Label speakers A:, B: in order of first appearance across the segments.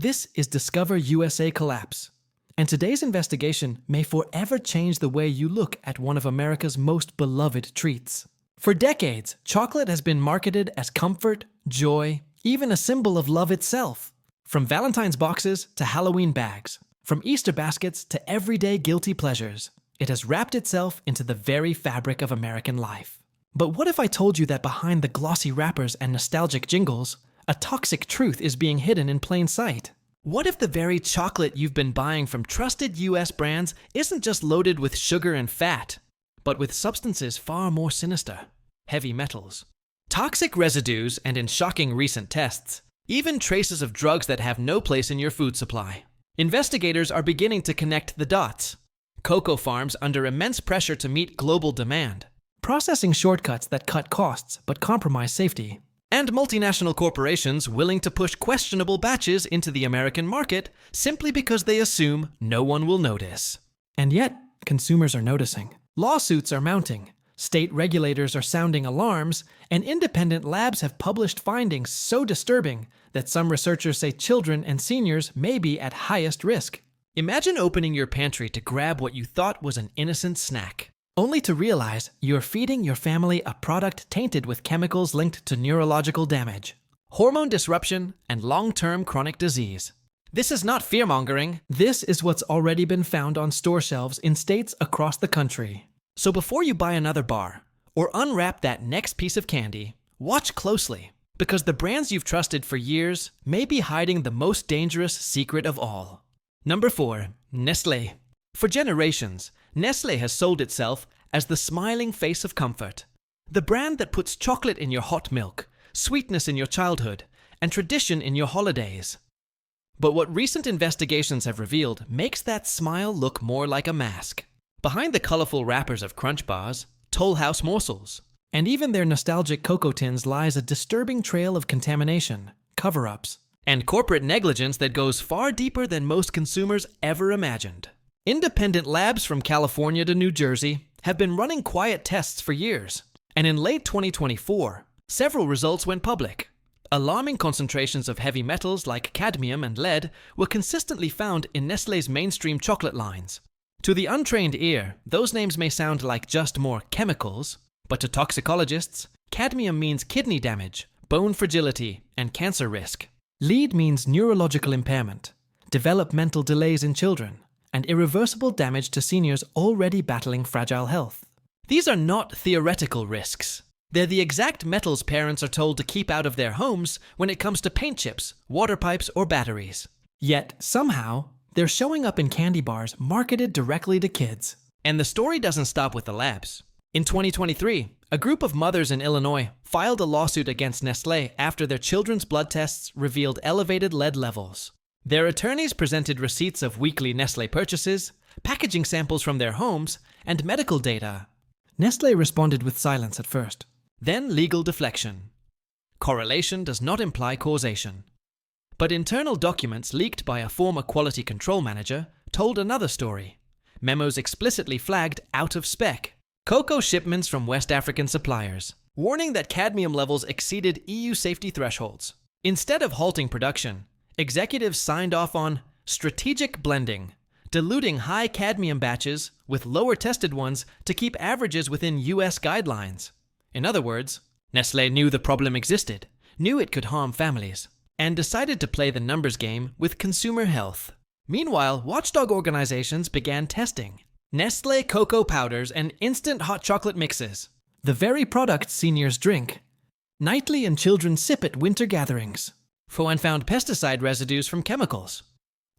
A: This is Discover USA Collapse, and today's investigation may forever change the way you look at one of America's most beloved treats. For decades, chocolate has been marketed as comfort, joy, even a symbol of love itself. From Valentine's boxes to Halloween bags, from Easter baskets to everyday guilty pleasures, it has wrapped itself into the very fabric of American life. But what if I told you that behind the glossy wrappers and nostalgic jingles, a toxic truth is being hidden in plain sight? What if the very chocolate you've been buying from trusted US brands isn't just loaded with sugar and fat, but with substances far more sinister? Heavy metals, toxic residues, and in shocking recent tests, even traces of drugs that have no place in your food supply. Investigators are beginning to connect the dots. Cocoa farms under immense pressure to meet global demand, processing shortcuts that cut costs but compromise safety, and multinational corporations willing to push questionable batches into the American market simply because they assume no one will notice. And yet, consumers are noticing. Lawsuits are mounting, state regulators are sounding alarms, and independent labs have published findings so disturbing that some researchers say children and seniors may be at highest risk. Imagine opening your pantry to grab what you thought was an innocent snack, only to realize you're feeding your family a product tainted with chemicals linked to neurological damage, hormone disruption, and long-term chronic disease. This is not fear-mongering. This is what's already been found on store shelves in states across the country. So before you buy another bar or unwrap that next piece of candy, watch closely, because the brands you've trusted for years may be hiding the most dangerous secret of all. Number 4. Nestlé. For generations, Nestlé has sold itself as the smiling face of comfort, the brand that puts chocolate in your hot milk, sweetness in your childhood, and tradition in your holidays. But what recent investigations have revealed makes that smile look more like a mask. Behind the colorful wrappers of Crunch bars, Toll House morsels, and even their nostalgic cocoa tins lies a disturbing trail of contamination, cover-ups, and corporate negligence that goes far deeper than most consumers ever imagined. Independent labs from California to New Jersey have been running quiet tests for years, and in late 2024, several results went public. Alarming concentrations of heavy metals like cadmium and lead were consistently found in Nestlé's mainstream chocolate lines. To the untrained ear, those names may sound like just more chemicals, but to toxicologists, cadmium means kidney damage, bone fragility, and cancer risk. Lead means neurological impairment, developmental delays in children, and irreversible damage to seniors already battling fragile health. These are not theoretical risks. They're the exact metals parents are told to keep out of their homes when it comes to paint chips, water pipes, or batteries. Yet, somehow, they're showing up in candy bars marketed directly to kids. And the story doesn't stop with the labs. In 2023, a group of mothers in Illinois filed a lawsuit against Nestlé after their children's blood tests revealed elevated lead levels. Their attorneys presented receipts of weekly Nestlé purchases, packaging samples from their homes, and medical data. Nestlé responded with silence at first, then legal deflection. Correlation does not imply causation. But internal documents leaked by a former quality control manager told another story. Memos explicitly flagged out of spec cocoa shipments from West African suppliers, warning that cadmium levels exceeded EU safety thresholds. Instead of halting production, executives signed off on strategic blending, diluting high cadmium batches with lower tested ones to keep averages within US guidelines. In other words, Nestlé knew the problem existed, knew it could harm families, and decided to play the numbers game with consumer health. Meanwhile, watchdog organizations began testing Nestlé cocoa powders and instant hot chocolate mixes, the very products seniors drink, nightly and children sip at winter gatherings, for and found pesticide residues from chemicals.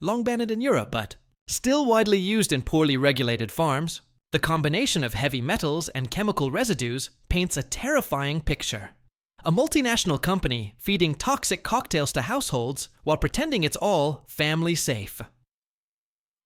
A: Long banned in Europe, but still widely used in poorly regulated farms, the combination of heavy metals and chemical residues paints a terrifying picture. A multinational company feeding toxic cocktails to households while pretending it's all family safe.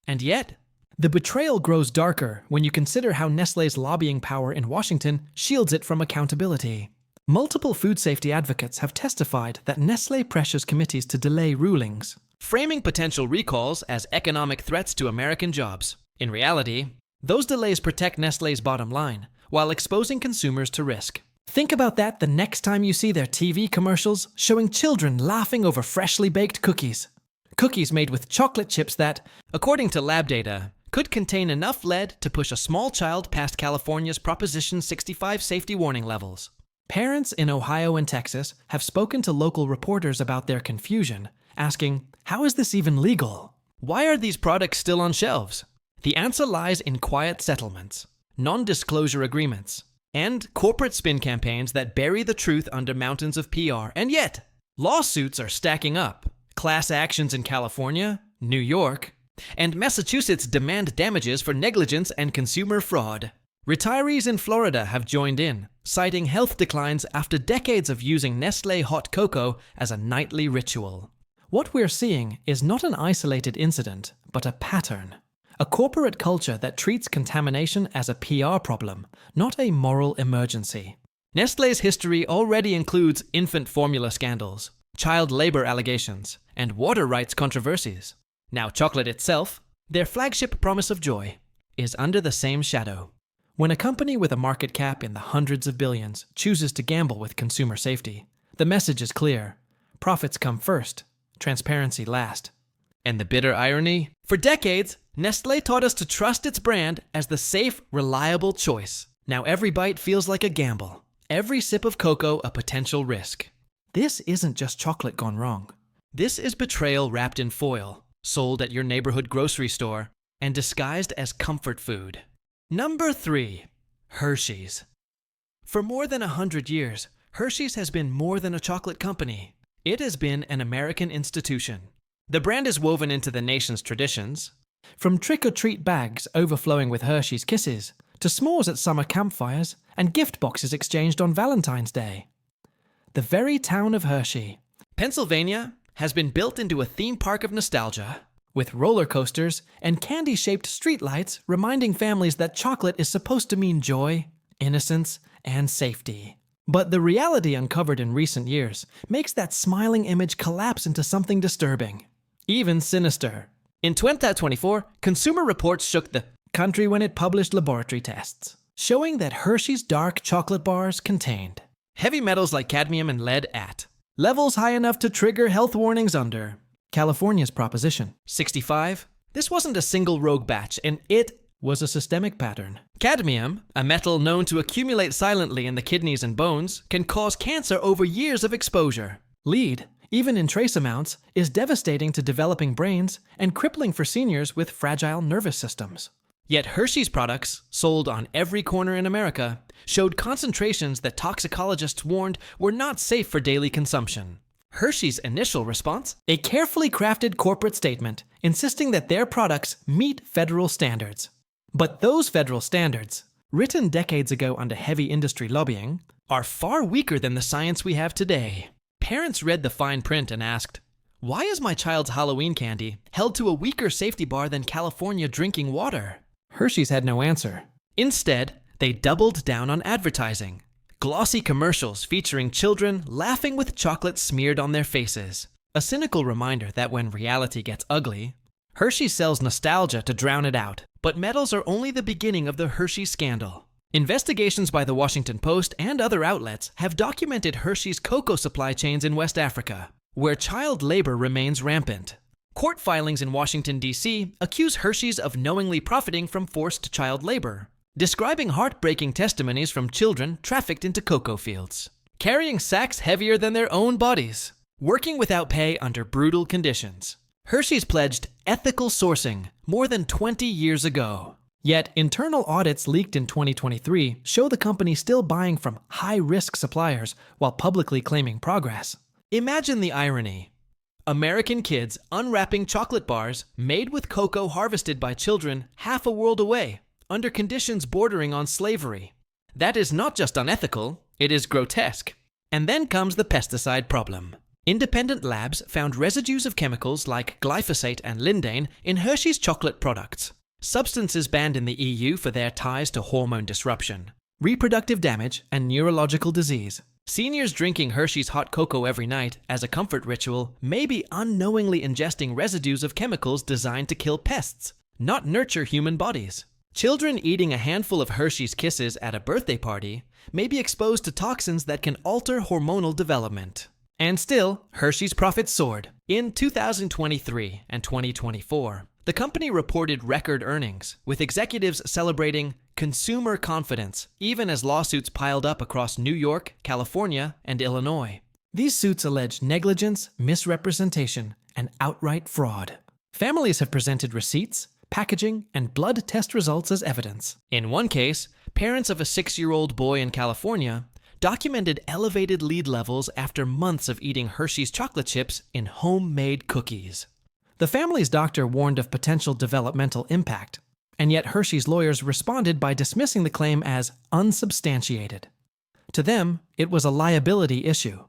A: And yet, the betrayal grows darker when you consider how Nestlé's lobbying power in Washington shields it from accountability. Multiple food safety advocates have testified that Nestlé pressures committees to delay rulings, framing potential recalls as economic threats to American jobs. In reality, those delays protect Nestlé's bottom line while exposing consumers to risk. Think about that the next time you see their TV commercials showing children laughing over freshly baked cookies. Cookies made with chocolate chips that, according to lab data, could contain enough lead to push a small child past California's Proposition 65 safety warning levels. Parents in Ohio and Texas have spoken to local reporters about their confusion, asking, how is this even legal? Why are these products still on shelves? The answer lies in quiet settlements, non-disclosure agreements, and corporate spin campaigns that bury the truth under mountains of PR. And yet, lawsuits are stacking up. Class actions in California, New York, and Massachusetts demand damages for negligence and consumer fraud. Retirees in Florida have joined in, citing health declines after decades of using Nestlé hot cocoa as a nightly ritual. What we're seeing is not an isolated incident, but a pattern. A corporate culture that treats contamination as a PR problem, not a moral emergency. Nestlé's history already includes infant formula scandals, child labor allegations, and water rights controversies. Now chocolate itself, their flagship promise of joy, is under the same shadow. When a company with a market cap in the hundreds of billions chooses to gamble with consumer safety, the message is clear. Profits come first, transparency last. And the bitter irony? For decades, Nestlé taught us to trust its brand as the safe, reliable choice. Now every bite feels like a gamble. Every sip of cocoa a potential risk. This isn't just chocolate gone wrong. This is betrayal wrapped in foil, sold at your neighborhood grocery store, and disguised as comfort food. Number 3. Hershey's. For more than 100 years, Hershey's has been more than a chocolate company. It has been an American institution. The brand is woven into the nation's traditions. From trick-or-treat bags overflowing with Hershey's Kisses, to s'mores at summer campfires, and gift boxes exchanged on Valentine's Day. The very town of Hershey, Pennsylvania, has been built into a theme park of nostalgia, with roller coasters and candy-shaped streetlights reminding families that chocolate is supposed to mean joy, innocence, and safety. But the reality uncovered in recent years makes that smiling image collapse into something disturbing, even sinister. In 2024, Consumer Reports shook the country when it published laboratory tests, showing that Hershey's dark chocolate bars contained heavy metals like cadmium and lead at levels high enough to trigger health warnings under California's Proposition 65. This wasn't a single rogue batch, and it was a systemic pattern. Cadmium, a metal known to accumulate silently in the kidneys and bones, can cause cancer over years of exposure. Lead, even in trace amounts, is devastating to developing brains and crippling for seniors with fragile nervous systems. Yet Hershey's products, sold on every corner in America, showed concentrations that toxicologists warned were not safe for daily consumption. Hershey's initial response? A carefully crafted corporate statement insisting that their products meet federal standards. But those federal standards, written decades ago under heavy industry lobbying, are far weaker than the science we have today. Parents read the fine print and asked, why is my child's Halloween candy held to a weaker safety bar than California drinking water? Hershey's had no answer. Instead, they doubled down on advertising. Glossy commercials featuring children laughing with chocolate smeared on their faces. A cynical reminder that when reality gets ugly, Hershey sells nostalgia to drown it out. But metals are only the beginning of the Hershey scandal. Investigations by the Washington Post and other outlets have documented Hershey's cocoa supply chains in West Africa, where child labor remains rampant. Court filings in Washington, D.C. accuse Hershey's of knowingly profiting from forced child labor, describing heartbreaking testimonies from children trafficked into cocoa fields, carrying sacks heavier than their own bodies, working without pay under brutal conditions. Hershey's pledged ethical sourcing more than 20 years ago. Yet internal audits leaked in 2023 show the company still buying from high-risk suppliers while publicly claiming progress. Imagine the irony. American kids unwrapping chocolate bars made with cocoa harvested by children half a world away, under conditions bordering on slavery. That is not just unethical, it is grotesque. And then comes the pesticide problem. Independent labs found residues of chemicals like glyphosate and lindane in Hershey's chocolate products, substances banned in the EU for their ties to hormone disruption, reproductive damage, and neurological disease. Seniors drinking Hershey's hot cocoa every night as a comfort ritual may be unknowingly ingesting residues of chemicals designed to kill pests, not nurture human bodies. Children eating a handful of Hershey's Kisses at a birthday party may be exposed to toxins that can alter hormonal development. And still, Hershey's profits soared. In 2023 and 2024, the company reported record earnings, with executives celebrating consumer confidence, even as lawsuits piled up across New York, California, and Illinois. These suits allege negligence, misrepresentation, and outright fraud. Families have presented receipts, packaging, and blood test results as evidence. In one case, parents of a 6-year-old boy in California documented elevated lead levels after months of eating Hershey's chocolate chips in homemade cookies. The family's doctor warned of potential developmental impact, and yet Hershey's lawyers responded by dismissing the claim as unsubstantiated. To them, it was a liability issue.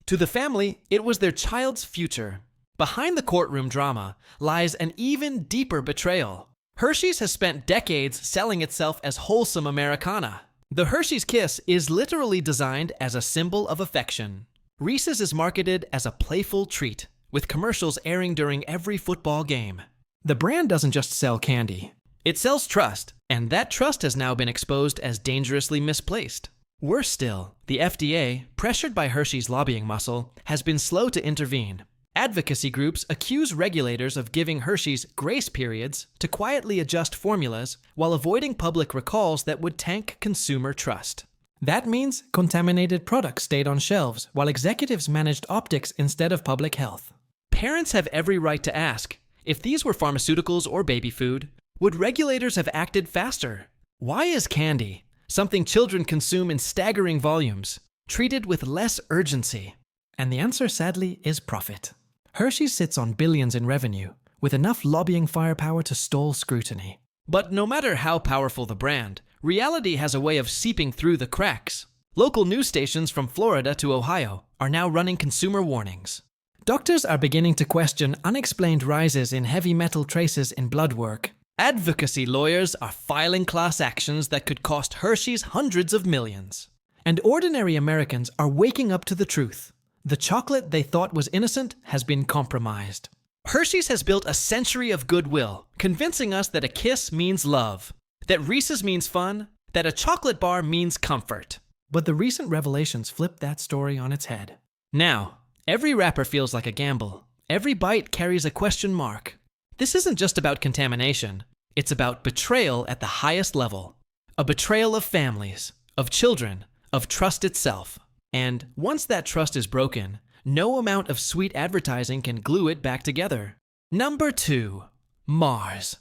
A: To the family, it was their child's future. Behind the courtroom drama lies an even deeper betrayal. Hershey's has spent decades selling itself as wholesome Americana. The Hershey's Kiss is literally designed as a symbol of affection. Reese's is marketed as a playful treat, with commercials airing during every football game. The brand doesn't just sell candy. It sells trust, and that trust has now been exposed as dangerously misplaced. Worse still, the FDA, pressured by Hershey's lobbying muscle, has been slow to intervene. Advocacy groups accuse regulators of giving Hershey's grace periods to quietly adjust formulas while avoiding public recalls that would tank consumer trust. That means contaminated products stayed on shelves while executives managed optics instead of public health. Parents have every right to ask, if these were pharmaceuticals or baby food, would regulators have acted faster? Why is candy, something children consume in staggering volumes, treated with less urgency? And the answer, sadly, is profit. Hershey's sits on billions in revenue, with enough lobbying firepower to stall scrutiny. But no matter how powerful the brand, reality has a way of seeping through the cracks. Local news stations from Florida to Ohio are now running consumer warnings. Doctors are beginning to question unexplained rises in heavy metal traces in blood work. Advocacy lawyers are filing class actions that could cost Hershey's hundreds of millions. And ordinary Americans are waking up to the truth. The chocolate they thought was innocent has been compromised. Hershey's has built a century of goodwill, convincing us that a kiss means love, that Reese's means fun, that a chocolate bar means comfort. But the recent revelations flipped that story on its head. Now, every wrapper feels like a gamble. Every bite carries a question mark. This isn't just about contamination. It's about betrayal at the highest level. A betrayal of families, of children, of trust itself. And once that trust is broken, no amount of sweet advertising can glue it back together. Number 2. Mars.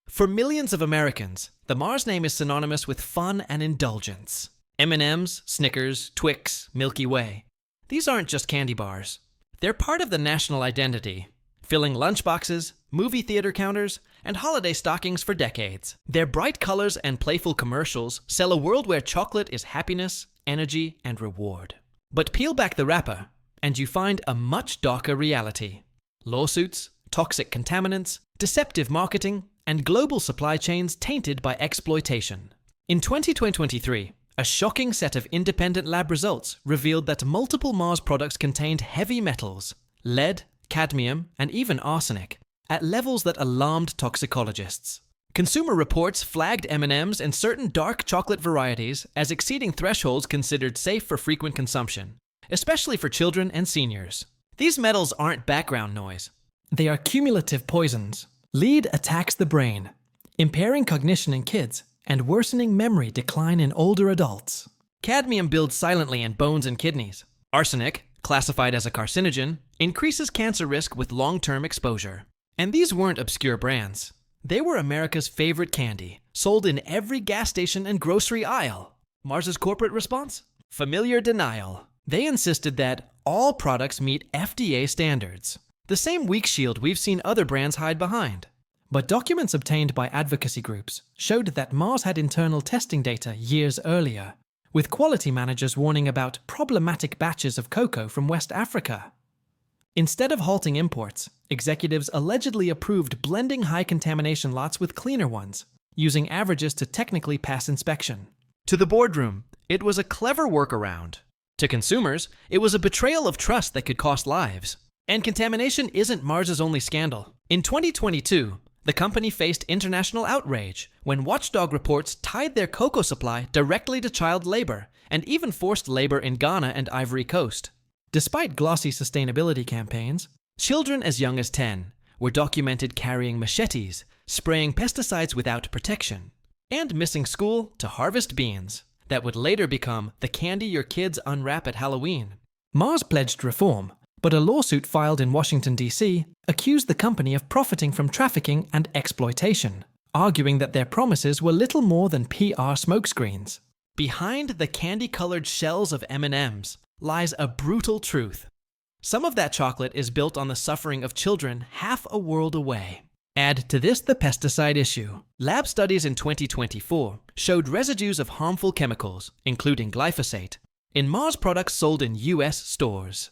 A: For millions of Americans, the Mars name is synonymous with fun and indulgence. M&M's, Snickers, Twix, Milky Way. These aren't just candy bars. They're part of the national identity, filling lunchboxes, movie theater counters, and holiday stockings for decades. Their bright colors and playful commercials sell a world where chocolate is happiness, energy, and reward. But peel back the wrapper, and you find a much darker reality. Lawsuits, toxic contaminants, deceptive marketing, and global supply chains tainted by exploitation. In 2023, a shocking set of independent lab results revealed that multiple Mars products contained heavy metals, lead, cadmium, and even arsenic, at levels that alarmed toxicologists. Consumer reports flagged M&Ms and certain dark chocolate varieties as exceeding thresholds considered safe for frequent consumption, especially for children and seniors. These metals aren't background noise. They are cumulative poisons. Lead attacks the brain, impairing cognition in kids and worsening memory decline in older adults. Cadmium builds silently in bones and kidneys. Arsenic, classified as a carcinogen, increases cancer risk with long-term exposure. And these weren't obscure brands. They were America's favorite candy, sold in every gas station and grocery aisle. Mars's corporate response? Familiar denial. They insisted that all products meet FDA standards, the same weak shield we've seen other brands hide behind. But documents obtained by advocacy groups showed that Mars had internal testing data years earlier, with quality managers warning about problematic batches of cocoa from West Africa. Instead of halting imports, executives allegedly approved blending high contamination lots with cleaner ones, using averages to technically pass inspection. To the boardroom, it was a clever workaround. To consumers, it was a betrayal of trust that could cost lives. And contamination isn't Mars's only scandal. In 2022, the company faced international outrage when watchdog reports tied their cocoa supply directly to child labor and even forced labor in Ghana and Ivory Coast. Despite glossy sustainability campaigns, children as young as 10 were documented carrying machetes, spraying pesticides without protection, and missing school to harvest beans that would later become the candy your kids unwrap at Halloween. Mars pledged reform, but a lawsuit filed in Washington, D.C. accused the company of profiting from trafficking and exploitation, arguing that their promises were little more than PR smokescreens. Behind the candy-colored shells of M&Ms lies a brutal truth. Some of that chocolate is built on the suffering of children half a world away. Add to this the pesticide issue. Lab studies in 2024 showed residues of harmful chemicals, including glyphosate, in Mars products sold in US stores.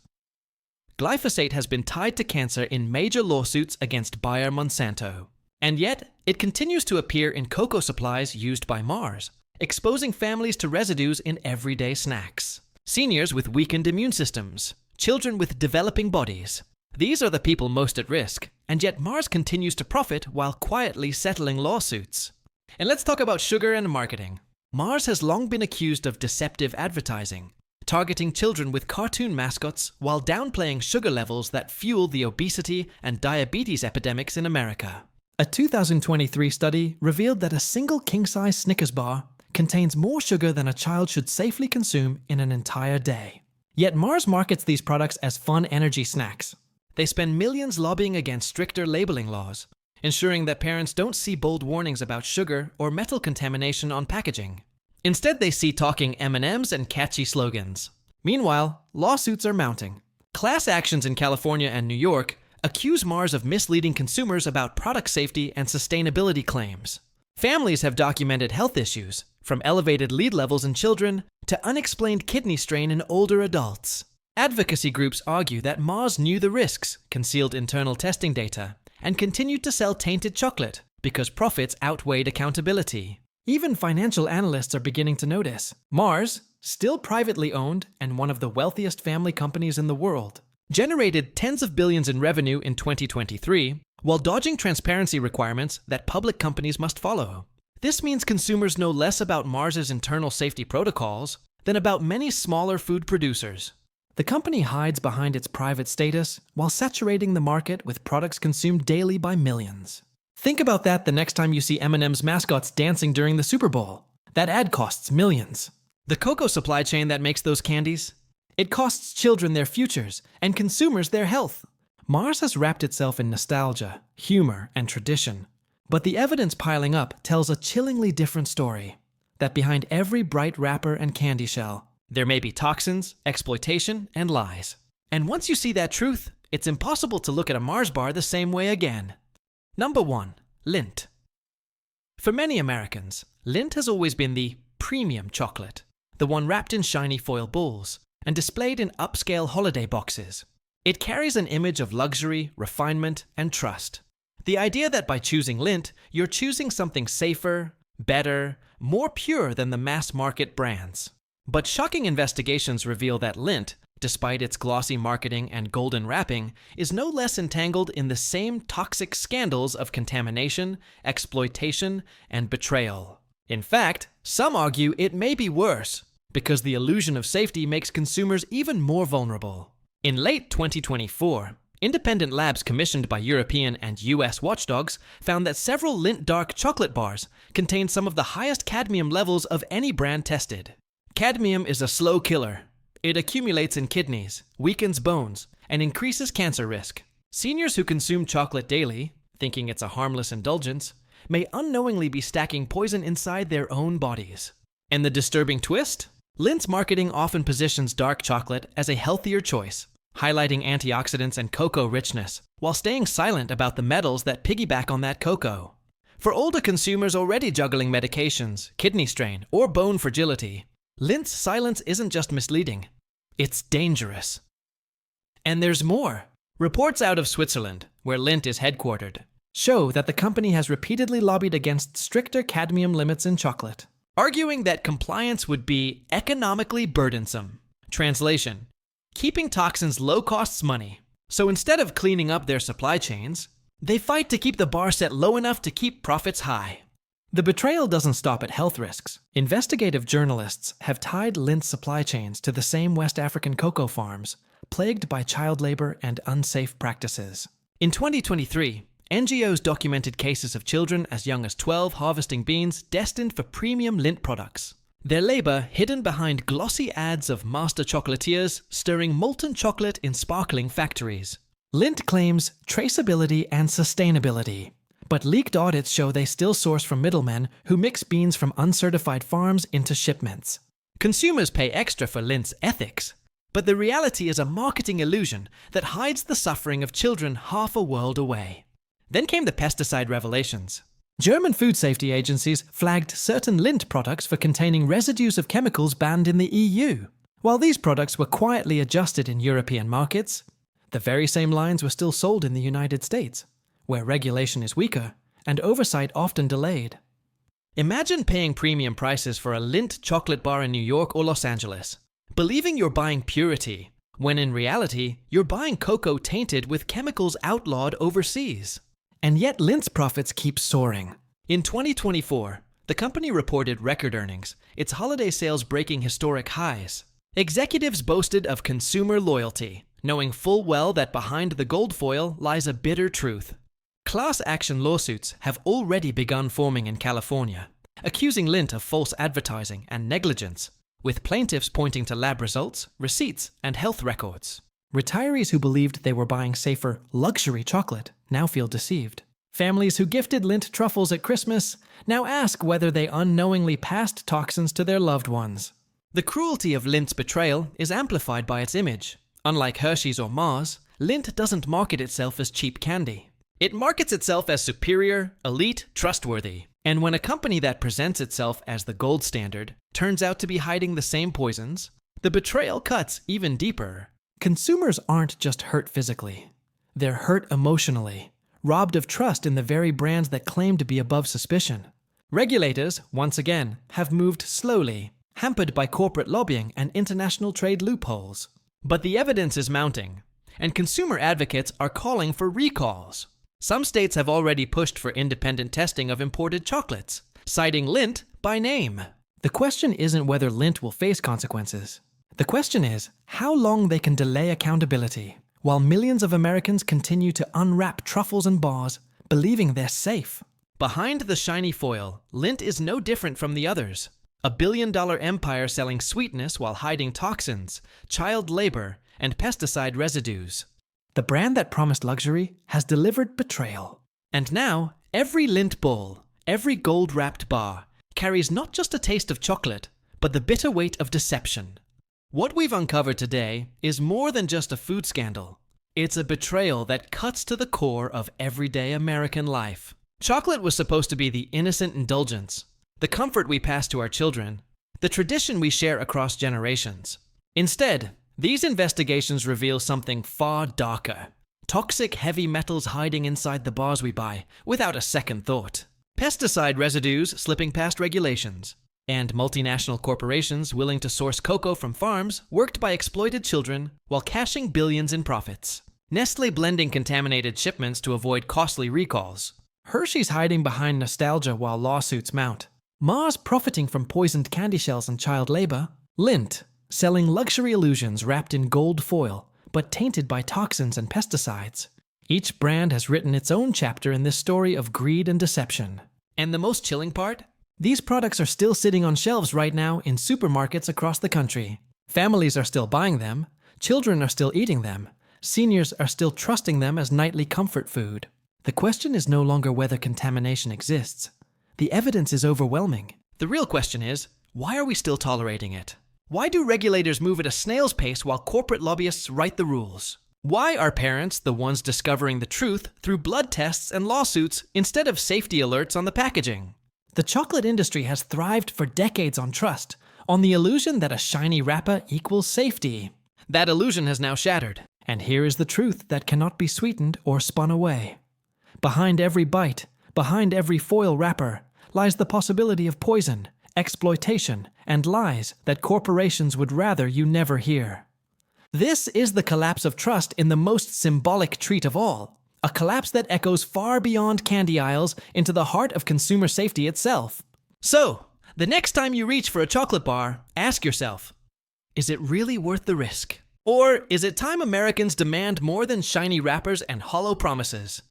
A: Glyphosate has been tied to cancer in major lawsuits against Bayer Monsanto. And yet, it continues to appear in cocoa supplies used by Mars, exposing families to residues in everyday snacks. Seniors with weakened immune systems, children with developing bodies. These are the people most at risk, and yet Mars continues to profit while quietly settling lawsuits. And let's talk about sugar and marketing. Mars has long been accused of deceptive advertising, targeting children with cartoon mascots while downplaying sugar levels that fuel the obesity and diabetes epidemics in America. A 2023 study revealed that a single king-size Snickers bar contains more sugar than a child should safely consume in an entire day. Yet Mars markets these products as fun energy snacks. They spend millions lobbying against stricter labeling laws, ensuring that parents don't see bold warnings about sugar or metal contamination on packaging. Instead, they see talking M&Ms and catchy slogans. Meanwhile, lawsuits are mounting. Class actions in California and New York accuse Mars of misleading consumers about product safety and sustainability claims. Families have documented health issues, from elevated lead levels in children to unexplained kidney strain in older adults. Advocacy groups argue that Mars knew the risks, concealed internal testing data, and continued to sell tainted chocolate because profits outweighed accountability. Even financial analysts are beginning to notice. Mars, still privately owned and one of the wealthiest family companies in the world, generated tens of billions in revenue in 2023 while dodging transparency requirements that public companies must follow. This means consumers know less about Mars's internal safety protocols than about many smaller food producers. The company hides behind its private status while saturating the market with products consumed daily by millions. Think about that the next time you see M&M's mascots dancing during the Super Bowl. That ad costs millions. The cocoa supply chain that makes those candies, it costs children their futures and consumers their health. Mars has wrapped itself in nostalgia, humor, and tradition. But the evidence piling up tells a chillingly different story. That behind every bright wrapper and candy shell, there may be toxins, exploitation, and lies. And once you see that truth, it's impossible to look at a Mars bar the same way again. Number 1. Lindt. For many Americans, Lindt has always been the premium chocolate, the one wrapped in shiny foil balls and displayed in upscale holiday boxes. It carries an image of luxury, refinement, and trust. The idea that by choosing Lindt, you're choosing something safer, better, more pure than the mass-market brands. But shocking investigations reveal that Lindt, despite its glossy marketing and golden wrapping, is no less entangled in the same toxic scandals of contamination, exploitation, and betrayal. In fact, some argue it may be worse, because the illusion of safety makes consumers even more vulnerable. In late 2024, independent labs commissioned by European and US watchdogs found that several Lindt dark chocolate bars contained some of the highest cadmium levels of any brand tested. Cadmium is a slow killer. It accumulates in kidneys, weakens bones, and increases cancer risk. Seniors who consume chocolate daily, thinking it's a harmless indulgence, may unknowingly be stacking poison inside their own bodies. And the disturbing twist? Lindt's marketing often positions dark chocolate as a healthier choice, highlighting antioxidants and cocoa richness, while staying silent about the metals that piggyback on that cocoa. For older consumers already juggling medications, kidney strain, or bone fragility, Lindt's silence isn't just misleading, it's dangerous. And there's more. Reports out of Switzerland, where Lindt is headquartered, show that the company has repeatedly lobbied against stricter cadmium limits in chocolate, arguing that compliance would be economically burdensome. Translation: keeping toxins low costs money. So instead of cleaning up their supply chains, they fight to keep the bar set low enough to keep profits high. The betrayal doesn't stop at health risks. Investigative journalists have tied Lindt's supply chains to the same West African cocoa farms, plagued by child labor and unsafe practices. In 2023, NGOs documented cases of children as young as 12 harvesting beans destined for premium Lindt products. Their labor hidden behind glossy ads of master chocolatiers stirring molten chocolate in sparkling factories. Lindt claims traceability and sustainability, but leaked audits show they still source from middlemen who mix beans from uncertified farms into shipments. Consumers pay extra for Lindt's ethics, but the reality is a marketing illusion that hides the suffering of children half a world away. Then came the pesticide revelations. German food safety agencies flagged certain Lindt products for containing residues of chemicals banned in the EU. While these products were quietly adjusted in European markets, the very same lines were still sold in the United States, where regulation is weaker and oversight often delayed. Imagine paying premium prices for a Lindt chocolate bar in New York or Los Angeles, believing you're buying purity, when in reality, you're buying cocoa tainted with chemicals outlawed overseas. And yet Lindt's profits keep soaring. In 2024, the company reported record earnings, its holiday sales breaking historic highs. Executives boasted of consumer loyalty, knowing full well that behind the gold foil lies a bitter truth. Class action lawsuits have already begun forming in California, accusing Lindt of false advertising and negligence, with plaintiffs pointing to lab results, receipts, and health records. Retirees who believed they were buying safer luxury chocolate now feel deceived. Families who gifted Lindt truffles at Christmas now ask whether they unknowingly passed toxins to their loved ones. The cruelty of Lindt's betrayal is amplified by its image. Unlike Hershey's or Mars, Lindt doesn't market itself as cheap candy. It markets itself as superior, elite, trustworthy. And when a company that presents itself as the gold standard turns out to be hiding the same poisons, the betrayal cuts even deeper. Consumers aren't just hurt physically. They're hurt emotionally, robbed of trust in the very brands that claim to be above suspicion. Regulators, once again, have moved slowly, hampered by corporate lobbying and international trade loopholes. But the evidence is mounting, and consumer advocates are calling for recalls. Some states have already pushed for independent testing of imported chocolates, citing Lindt by name. The question isn't whether Lindt will face consequences. The question is how long they can delay accountability, while millions of Americans continue to unwrap truffles and bars, believing they're safe. Behind the shiny foil, Lindt is no different from the others. A billion-dollar empire selling sweetness while hiding toxins, child labor, and pesticide residues. The brand that promised luxury has delivered betrayal. And now, every Lindt bowl, every gold-wrapped bar, carries not just a taste of chocolate, but the bitter weight of deception. What we've uncovered today is more than just a food scandal. It's a betrayal that cuts to the core of everyday American life. Chocolate was supposed to be the innocent indulgence, the comfort we pass to our children, the tradition we share across generations. Instead, these investigations reveal something far darker. Toxic heavy metals hiding inside the bars we buy, without a second thought. Pesticide residues slipping past regulations. And multinational corporations willing to source cocoa from farms worked by exploited children while cashing billions in profits. Nestle blending contaminated shipments to avoid costly recalls. Hershey's hiding behind nostalgia while lawsuits mount. Mars profiting from poisoned candy shells and child labor. Lindt selling luxury illusions wrapped in gold foil but tainted by toxins and pesticides. Each brand has written its own chapter in this story of greed and deception. And the most chilling part? These products are still sitting on shelves right now in supermarkets across the country. Families are still buying them, children are still eating them, seniors are still trusting them as nightly comfort food. The question is no longer whether contamination exists. The evidence is overwhelming. The real question is, why are we still tolerating it? Why do regulators move at a snail's pace while corporate lobbyists write the rules? Why are parents the ones discovering the truth through blood tests and lawsuits instead of safety alerts on the packaging? The chocolate industry has thrived for decades on trust, on the illusion that a shiny wrapper equals safety. That illusion has now shattered, and here is the truth that cannot be sweetened or spun away. Behind every bite, behind every foil wrapper, lies the possibility of poison, exploitation, and lies that corporations would rather you never hear. This is the collapse of trust in the most symbolic treat of all, A collapse that echoes far beyond candy aisles into the heart of consumer safety itself. So, the next time you reach for a chocolate bar, ask yourself, is it really worth the risk? Or is it time Americans demand more than shiny wrappers and hollow promises?